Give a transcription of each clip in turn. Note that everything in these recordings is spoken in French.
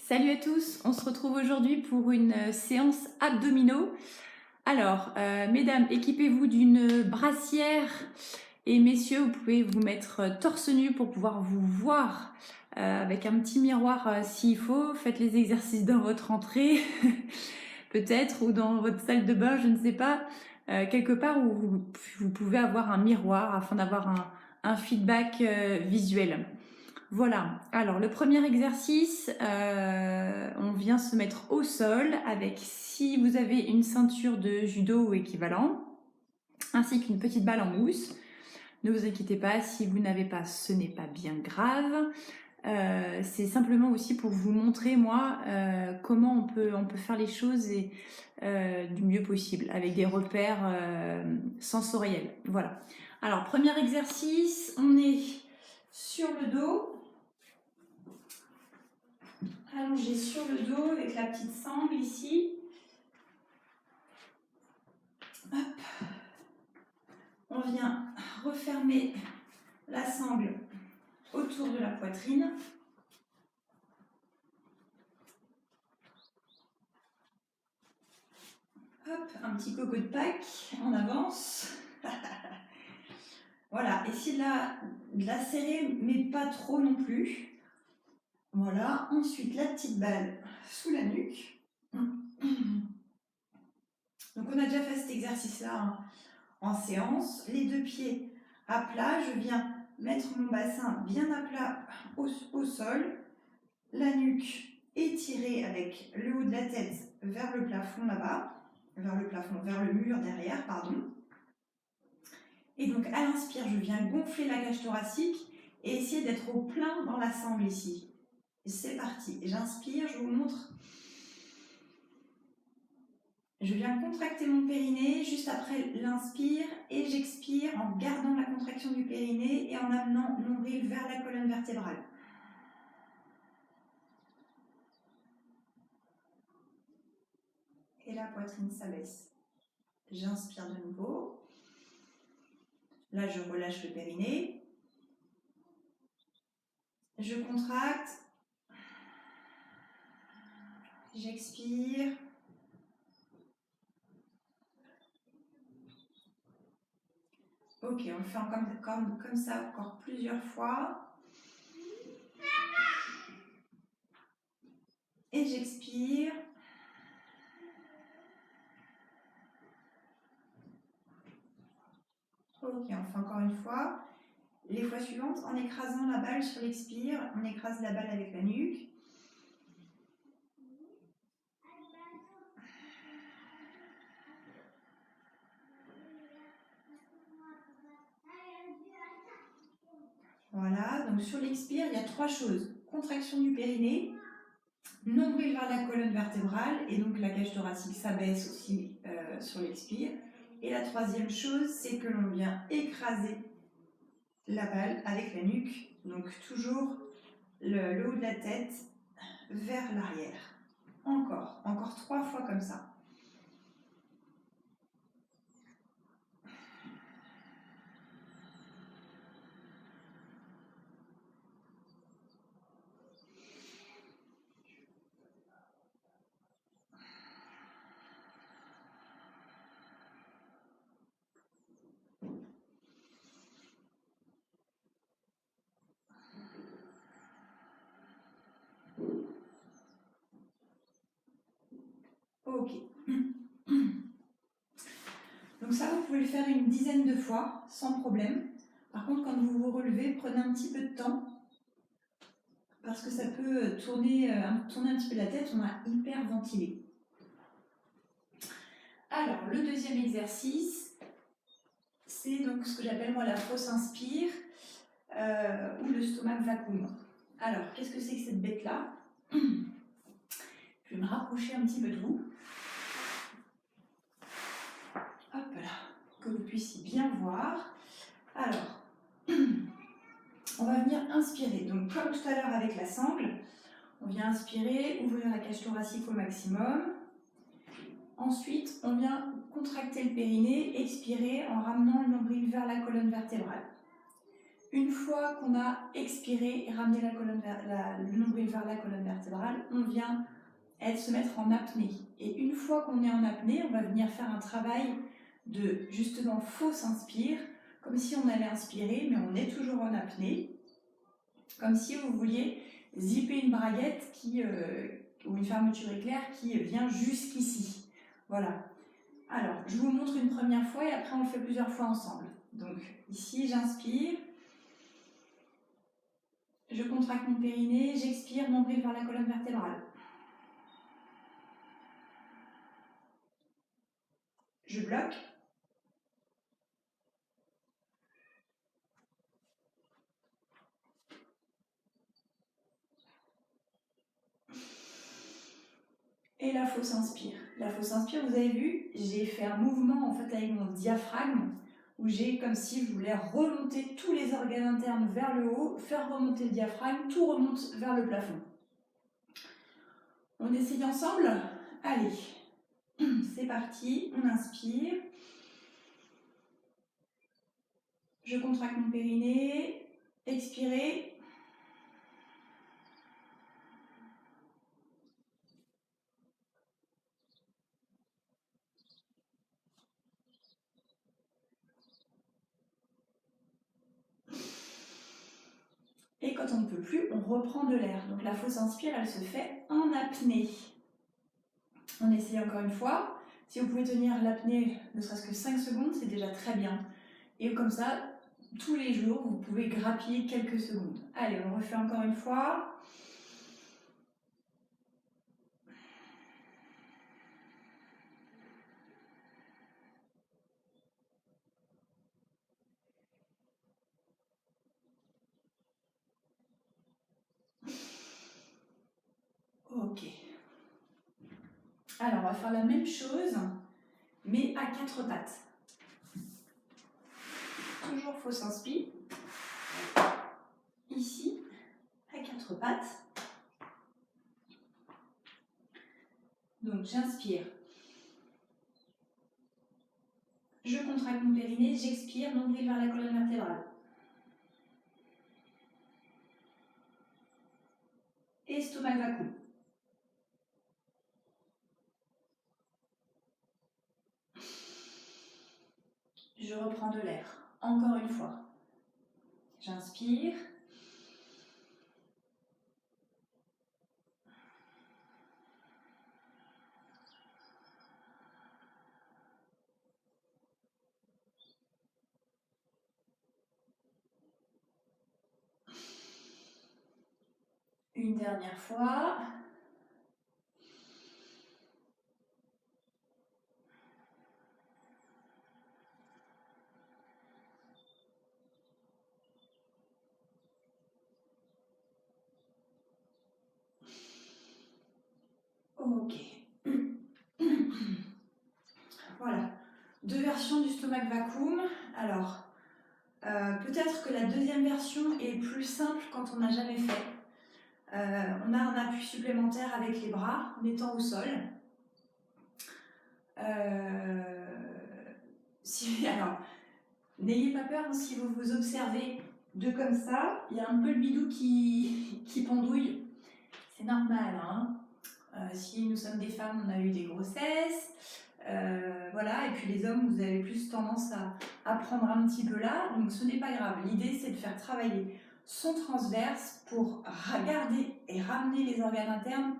Salut à tous, on se retrouve aujourd'hui pour une séance abdominaux. Alors, mesdames, équipez-vous d'une brassière et messieurs, vous pouvez vous mettre torse nu pour pouvoir vous voir avec un petit miroir s'il faut. Faites les exercices dans votre entrée, peut-être, ou dans votre salle de bain, je ne sais pas, quelque part où vous pouvez avoir un miroir afin d'avoir un feedback visuel. Voilà, alors le premier exercice, on vient se mettre au sol avec, si vous avez une ceinture de judo ou équivalent, ainsi qu'une petite balle en mousse. Ne vous inquiétez pas, si vous n'avez pas, ce n'est pas bien grave. C'est simplement aussi pour vous montrer, moi, comment on peut faire les choses du mieux possible, avec des repères sensoriels. Voilà. Alors, premier exercice, on est sur le dos, allongé sur le dos avec la petite sangle ici. Hop. On vient refermer la sangle autour de la poitrine. Hop, un petit coco de Pâques en avance. Voilà, essayez de la serrer, mais pas trop non plus. Voilà, ensuite la petite balle sous la nuque. Donc on a déjà fait cet exercice-là en séance. Les deux pieds à plat, je viens mettre mon bassin bien à plat au sol, la nuque étirée avec le haut de la tête vers le plafond là-bas, vers le mur derrière, pardon. Et donc à l'inspire, je viens gonfler la cage thoracique et essayer d'être au plein dans la sangle ici. C'est parti, j'inspire, je vous montre. Je viens contracter mon périnée juste après l'inspire et j'expire en gardant la contraction du périnée et en amenant mon nombril vers la colonne vertébrale. Et la poitrine s'abaisse. J'inspire de nouveau. Là, je relâche le périnée. Je contracte. J'expire. Ok, on le fait comme ça encore plusieurs fois. Et j'expire. Ok, on fait encore une fois. Les fois suivantes, en écrasant la balle sur l'expire, on écrase la balle avec la nuque. Voilà, donc sur l'expire, il y a trois choses. Contraction du périnée, nombril vers la colonne vertébrale, et donc la cage thoracique s'abaisse aussi sur l'expire. Et la troisième chose, c'est que l'on vient écraser la balle avec la nuque, donc toujours le haut de la tête vers l'arrière. Encore 3 fois comme ça. Ok. Donc ça, vous pouvez le faire une dizaine de fois, sans problème. Par contre, quand vous vous relevez, prenez un petit peu de temps, parce que ça peut tourner un petit peu la tête, on a hyperventilé. Alors, le deuxième exercice, c'est donc ce que j'appelle moi la fausse inspire, ou le stomach vacuum. Alors, qu'est-ce que c'est que cette bête-là? Je vais me rapprocher un petit peu de vous. Hop là, pour que vous puissiez bien voir. Alors, on va venir inspirer. Donc, comme tout à l'heure avec la sangle, on vient inspirer, ouvrir la cage thoracique au maximum. Ensuite, on vient contracter le périnée, expirer en ramenant le nombril vers la colonne vertébrale. Une fois qu'on a expiré et ramené le nombril vers la colonne vertébrale, on vient se mettre en apnée. Et une fois qu'on est en apnée, on va venir faire un travail de justement fausse inspire, comme si on allait inspirer, mais on est toujours en apnée, comme si vous vouliez zipper une braguette ou une fermeture éclair qui vient jusqu'ici. Voilà. Alors, je vous montre une première fois et après on le fait plusieurs fois ensemble. Donc ici, j'inspire. Je contracte mon périnée, j'expire, nombril vers la colonne vertébrale. Je bloque. Et la fausse inspire. La fausse inspire, vous avez vu, j'ai fait un mouvement en fait avec mon diaphragme où j'ai comme si je voulais remonter tous les organes internes vers le haut, faire remonter le diaphragme, tout remonte vers le plafond. On essaye ensemble? Allez, c'est parti, on inspire. Je contracte mon périnée, expirez. Et quand on ne peut plus, on reprend de l'air. Donc la fausse inspire, elle se fait en apnée. On essaye encore une fois. Si vous pouvez tenir l'apnée ne serait-ce que 5 secondes, c'est déjà très bien. Et comme ça, tous les jours, vous pouvez grappiller quelques secondes. Allez, on refait encore une fois. Ok. Alors, on va faire la même chose, mais à 4 pattes. Toujours fausse inspire. Ici, à 4 pattes. Donc, j'inspire. Je contracte mon périnée, j'expire, nombril vers la colonne vertébrale. Estomac vacuum. Je reprends de l'air. Encore une fois. J'inspire. Une dernière fois. Ok. Voilà. 2 versions du stomach vacuum. Alors, peut-être que la deuxième version est plus simple quand on n'a jamais fait. On a un appui supplémentaire avec les bras en étant au sol. Alors, n'ayez pas peur hein, si vous vous observez de comme ça, il y a un peu le bidou qui pendouille. C'est normal. Hein. Si nous sommes des femmes, on a eu des grossesses. Voilà, et puis les hommes, vous avez plus tendance à prendre un petit peu là, donc ce n'est pas grave. L'idée, c'est de faire travailler son transverse pour garder et ramener les organes internes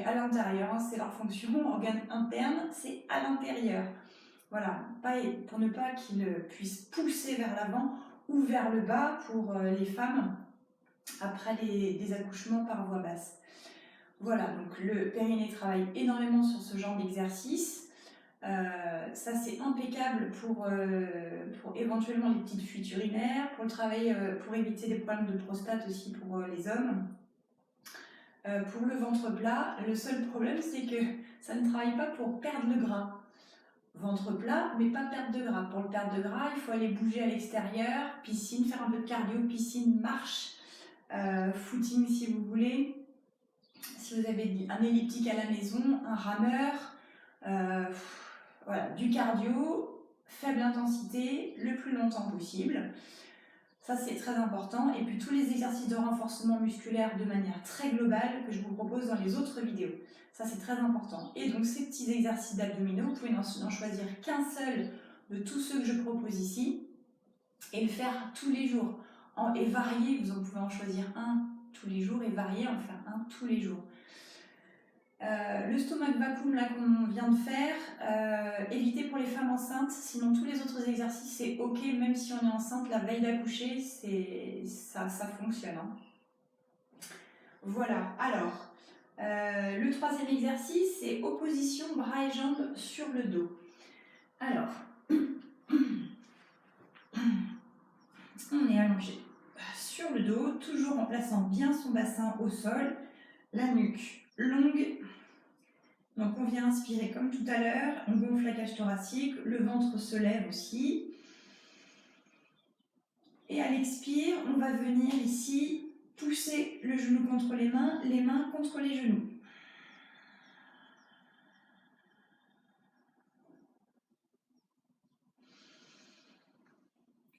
à l'intérieur. Hein, c'est leur fonction. Organe interne, c'est à l'intérieur. Voilà, pour ne pas qu'ils puissent pousser vers l'avant ou vers le bas pour les femmes après des accouchements par voie basse. Voilà, donc le périnée travaille énormément sur ce genre d'exercice. Ça c'est impeccable pour éventuellement les petites fuites urinaires, pour le travail, pour éviter des problèmes de prostate aussi pour les hommes. Pour le ventre plat, le seul problème c'est que ça ne travaille pas pour perdre le gras. Ventre plat, mais pas perte de gras. Pour le perdre de gras, il faut aller bouger à l'extérieur, piscine, faire un peu de cardio, piscine, marche, footing si vous voulez. Si vous avez un elliptique à la maison, un rameur, voilà, du cardio, faible intensité, le plus longtemps possible. Ça, c'est très important. Et puis tous les exercices de renforcement musculaire de manière très globale que je vous propose dans les autres vidéos. Ça, c'est très important. Et donc, ces petits exercices d'abdominaux, vous pouvez n'en choisir qu'un seul de tous ceux que je propose ici et le faire tous les jours. Et varier, vous en pouvez en choisir un tous les jours et varier, en faire un tous les jours. Le stomach vacuum là qu'on vient de faire, évitez pour les femmes enceintes, sinon tous les autres exercices c'est ok, même si on est enceinte la veille d'accoucher, ça fonctionne. Hein. Voilà, alors le troisième exercice c'est opposition bras et jambes sur le dos. Alors, on est allongé sur le dos, toujours en plaçant bien son bassin au sol, la nuque longue. Donc on vient inspirer comme tout à l'heure, on gonfle la cage thoracique, le ventre se lève aussi. Et à l'expire, on va venir ici pousser le genou contre les mains contre les genoux.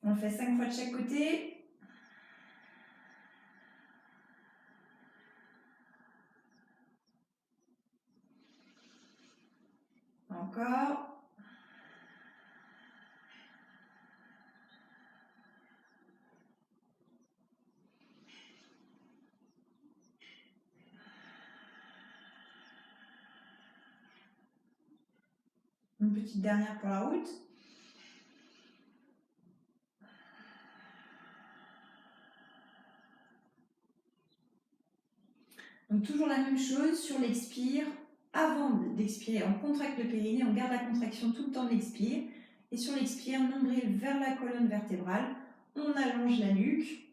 On le fait 5 fois de chaque côté. Encore. Une petite dernière pour la route. Donc toujours la même chose sur l'expire. Avant d'expirer, on contracte le périnée, on garde la contraction tout le temps de l'expire. Et sur l'expire, nombril vers la colonne vertébrale, on allonge la nuque.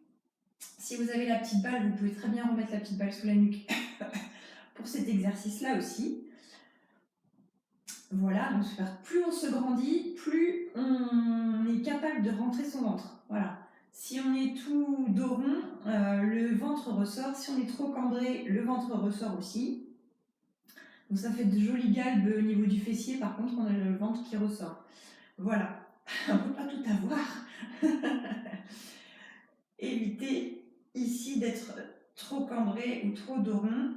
Si vous avez la petite balle, vous pouvez très bien remettre la petite balle sous la nuque pour cet exercice-là aussi. Voilà, donc plus on se grandit, plus on est capable de rentrer son ventre. Voilà. Si on est tout dos rond, le ventre ressort. Si on est trop cambré, le ventre ressort aussi. Donc ça fait de jolies galbes au niveau du fessier, par contre on a le ventre qui ressort. Voilà, on ne peut pas tout avoir. Évitez ici d'être trop cambré ou trop dos rond.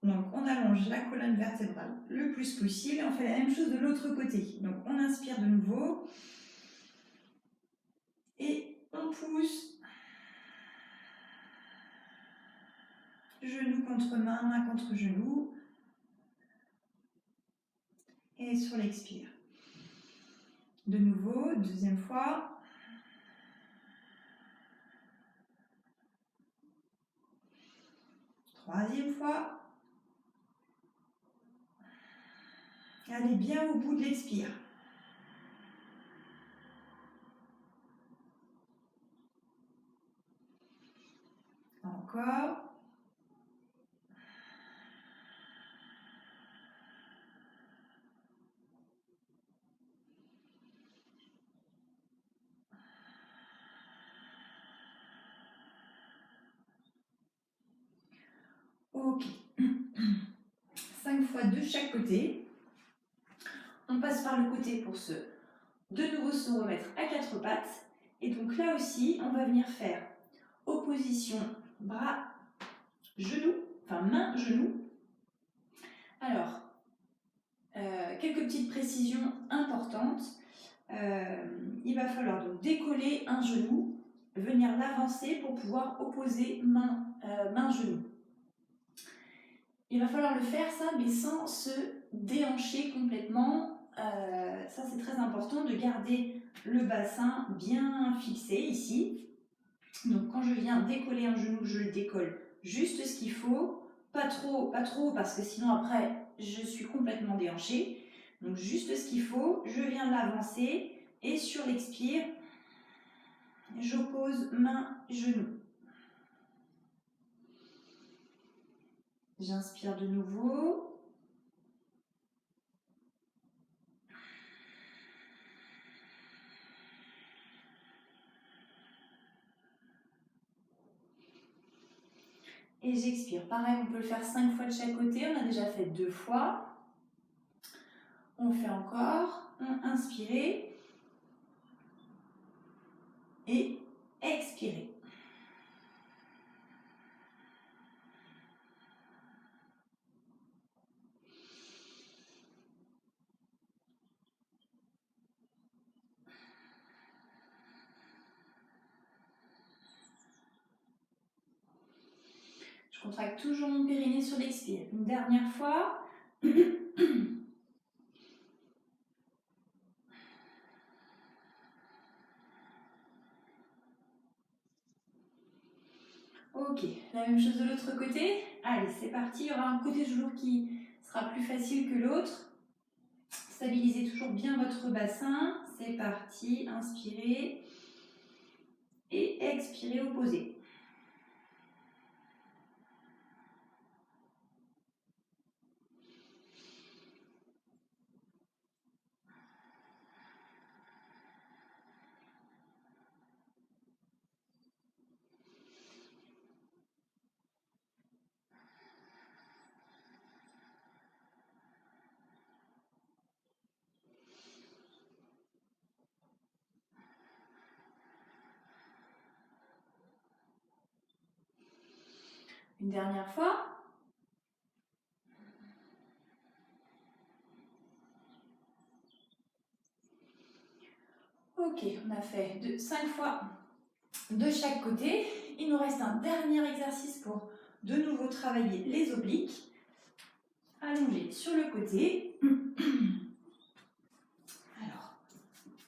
Donc on allonge la colonne vertébrale le plus possible et on fait la même chose de l'autre côté. Donc on inspire de nouveau et on pousse genou contre main, main contre genou et sur l'expire. De nouveau, deuxième fois. Troisième fois. Allez bien au bout de l'expire. Encore. Ok. 5 fois de chaque côté. On passe par le côté pour de nouveau se remettre à 4 pattes. Et donc là aussi, on va venir faire opposition bras, genoux, enfin main, genou. Alors, quelques petites précisions importantes. Il va falloir donc décoller un genou, venir l'avancer pour pouvoir opposer main-genou. Il va falloir le faire ça, mais sans se déhancher complètement. Ça c'est très important de garder le bassin bien fixé ici. Donc quand je viens décoller un genou, je le décolle juste ce qu'il faut, pas trop parce que sinon après je suis complètement déhanchée. Donc juste ce qu'il faut, je viens l'avancer et sur l'expire, j'oppose main, genou. J'inspire de nouveau. Et j'expire. Pareil, on peut le faire 5 fois de chaque côté. On a déjà fait 2 fois. On fait encore. Inspirez. Et expirez. Je contracte toujours mon périnée sur l'expire. Une dernière fois. Ok, la même chose de l'autre côté. Allez, c'est parti. Il y aura un côté toujours qui sera plus facile que l'autre. Stabilisez toujours bien votre bassin. C'est parti. Inspirez. Et expirez, opposez. Une dernière fois. Ok, on a fait 5 fois de chaque côté. Il nous reste un dernier exercice pour de nouveau travailler les obliques. Allongez sur le côté. Alors,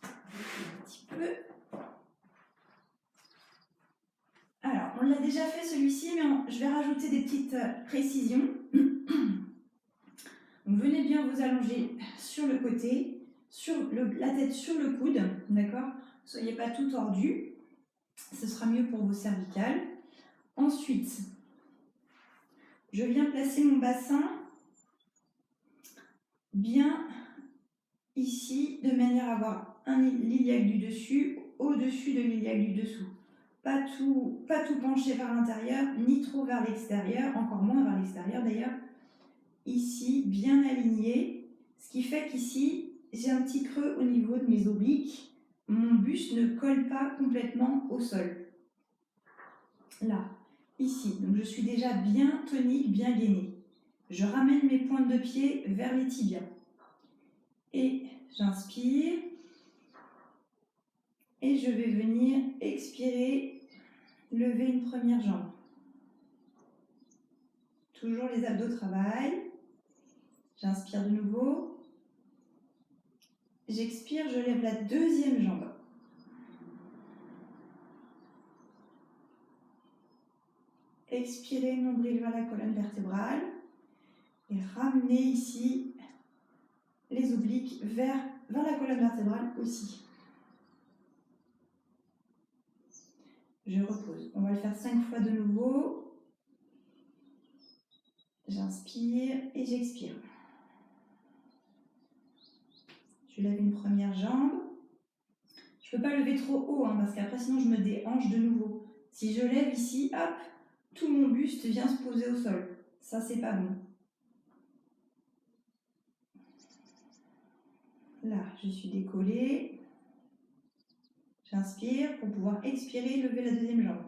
un petit peu. Alors, on l'a déjà fait celui-ci, mais je vais rajouter des petites précisions. Donc, venez bien vous allonger sur le côté, la tête sur le coude, d'accord? Ne soyez pas tout tordu, ce sera mieux pour vos cervicales. Ensuite, je viens placer mon bassin bien ici, de manière à avoir un iliaque du dessus, au-dessus de l'iliaque du dessous. Pas tout penché vers l'intérieur, ni trop vers l'extérieur, encore moins vers l'extérieur d'ailleurs. Ici, bien aligné, ce qui fait qu'ici, j'ai un petit creux au niveau de mes obliques. Mon buste ne colle pas complètement au sol. Là, ici, donc je suis déjà bien tonique, bien gainée. Je ramène mes pointes de pied vers les tibias. Et j'inspire. Et je vais venir expirer, lever une première jambe. Toujours les abdos travaillent. J'inspire de nouveau. J'expire, je lève la deuxième jambe. Expirez, nombril vers la colonne vertébrale. Et ramenez ici les obliques vers la colonne vertébrale aussi. Je repose. On va le faire 5 fois de nouveau. J'inspire et j'expire. Je lève une première jambe. Je ne peux pas lever trop haut, parce qu'après sinon je me déhanche de nouveau. Si je lève ici, hop, tout mon buste vient se poser au sol. Ça, c'est pas bon. Là, je suis décollée. J'inspire pour pouvoir expirer, lever la deuxième jambe.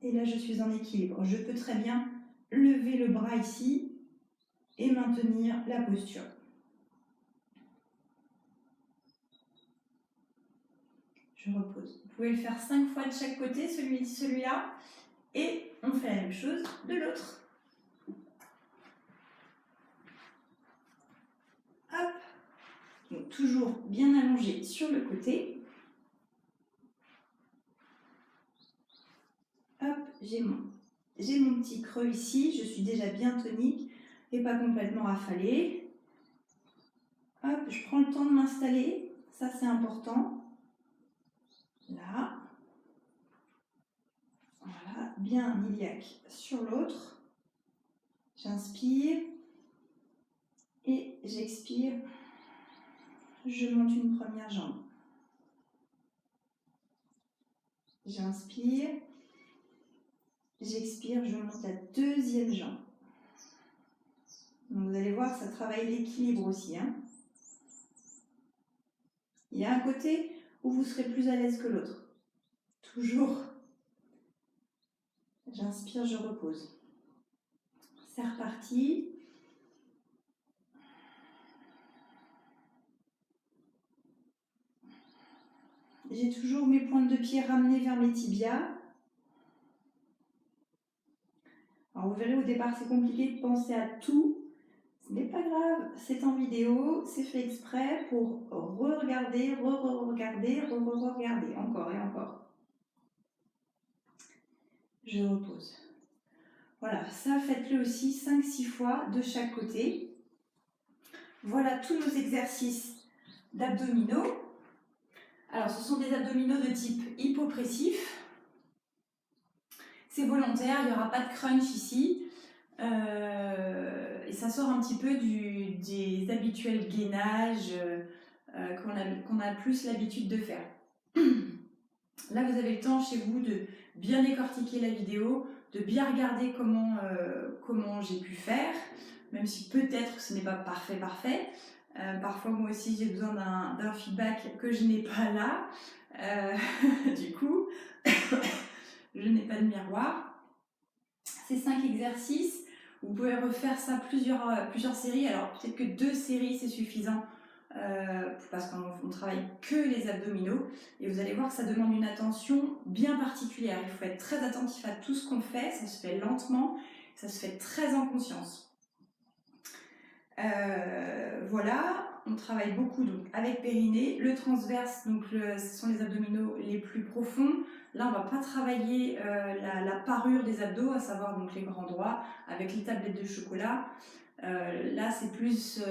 Et là, je suis en équilibre. Je peux très bien lever le bras ici et maintenir la posture. Je repose. Vous pouvez le faire 5 fois de chaque côté, celui-là. Et on fait la même chose de l'autre. Hop. Donc, toujours bien allongé sur le côté. Hop, j'ai mon petit creux ici. Je suis déjà bien tonique et pas complètement affalée. Hop, je prends le temps de m'installer. Ça, c'est important. Là. Voilà, bien iliaque sur l'autre. J'inspire et j'expire. Je monte une première jambe. J'inspire. J'expire, je monte la deuxième jambe. Donc vous allez voir, ça travaille l'équilibre aussi. Il y a un côté où vous serez plus à l'aise que l'autre. Toujours. J'inspire, je repose. C'est reparti. J'ai toujours mes pointes de pied ramenées vers mes tibias. Alors vous verrez, au départ, c'est compliqué de penser à tout. Ce n'est pas grave, c'est en vidéo, c'est fait exprès pour re-regarder, re-regarder, re-regarder, encore et encore. Je repose. Voilà, ça faites-le aussi 5-6 fois de chaque côté. Voilà tous nos exercices d'abdominaux. Alors ce sont des abdominaux de type hypopressif. C'est volontaire, il n'y aura pas de crunch ici. Et ça sort un petit peu des habituels gainages qu'on a plus l'habitude de faire. Là, vous avez le temps chez vous de bien décortiquer la vidéo, de bien regarder comment j'ai pu faire, même si peut-être ce n'est pas parfait. Parfois, moi aussi, j'ai besoin d'un feedback que je n'ai pas là. Du coup, je n'ai pas de miroir. Ces 5 exercices, vous pouvez refaire ça plusieurs séries. Alors, peut-être que 2 séries, c'est suffisant. Parce qu'on ne travaille que les abdominaux et vous allez voir que ça demande une attention bien particulière. Il faut être très attentif à tout ce qu'on fait, ça se fait lentement, ça se fait très en conscience. Voilà, on travaille beaucoup donc avec périnée, le transverse, donc ce sont les abdominaux les plus profonds. Là, on ne va pas travailler la parure des abdos, à savoir donc les grands droits avec les tablettes de chocolat. Là, c'est plus,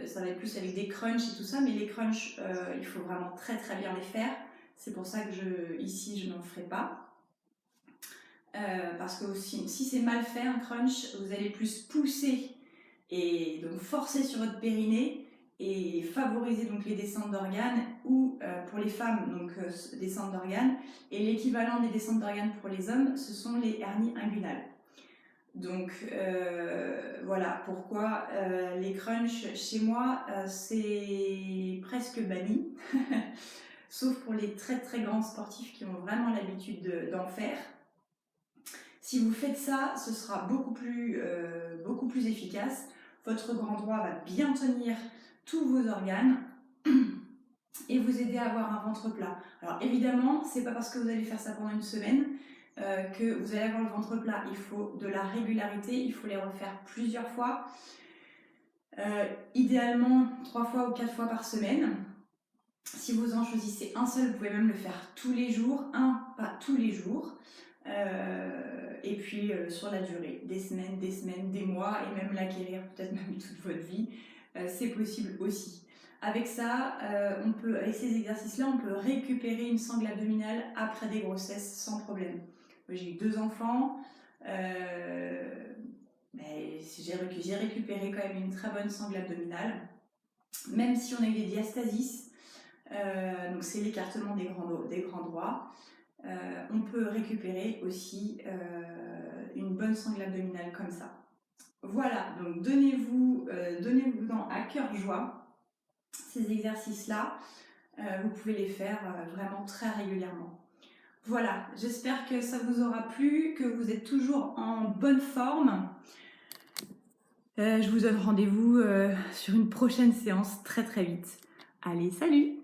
ça va être plus avec des crunchs et tout ça, mais les crunchs, il faut vraiment très très bien les faire. C'est pour ça que ici, je n'en ferai pas. Parce que aussi, si c'est mal fait un crunch, vous allez plus pousser et donc forcer sur votre périnée et favoriser donc les descentes d'organes, ou pour les femmes, donc descentes d'organes, et l'équivalent des descentes d'organes pour les hommes, ce sont les hernies inguinales. Donc voilà pourquoi les crunchs chez moi c'est presque banni, sauf pour les très très grands sportifs qui ont vraiment l'habitude d'en faire. Si vous faites ça, ce sera beaucoup plus efficace. Votre grand droit va bien tenir tous vos organes et vous aider à avoir un ventre plat. Alors évidemment, c'est pas parce que vous allez faire ça pendant une semaine que vous allez avoir le ventre plat. Il faut de la régularité, il faut les refaire plusieurs fois, idéalement 3 fois ou 4 fois par semaine. Si vous en choisissez un seul, vous pouvez même le faire tous les jours, pas tous les jours, et puis sur la durée, des semaines, des mois, et même l'acquérir peut-être même toute votre vie, c'est possible aussi. Avec ça, avec ces exercices-là, on peut récupérer une sangle abdominale après des grossesses sans problème. J'ai eu 2 enfants, j'ai récupéré quand même une très bonne sangle abdominale, même si on a eu des diastasis, donc c'est l'écartement des grands droits. On peut récupérer aussi une bonne sangle abdominale comme ça. Voilà, donc donnez-vous-en à cœur joie ces exercices-là. Vous pouvez les faire vraiment très régulièrement. Voilà, j'espère que ça vous aura plu, que vous êtes toujours en bonne forme. Je vous donne rendez-vous sur une prochaine séance très très vite. Allez, salut!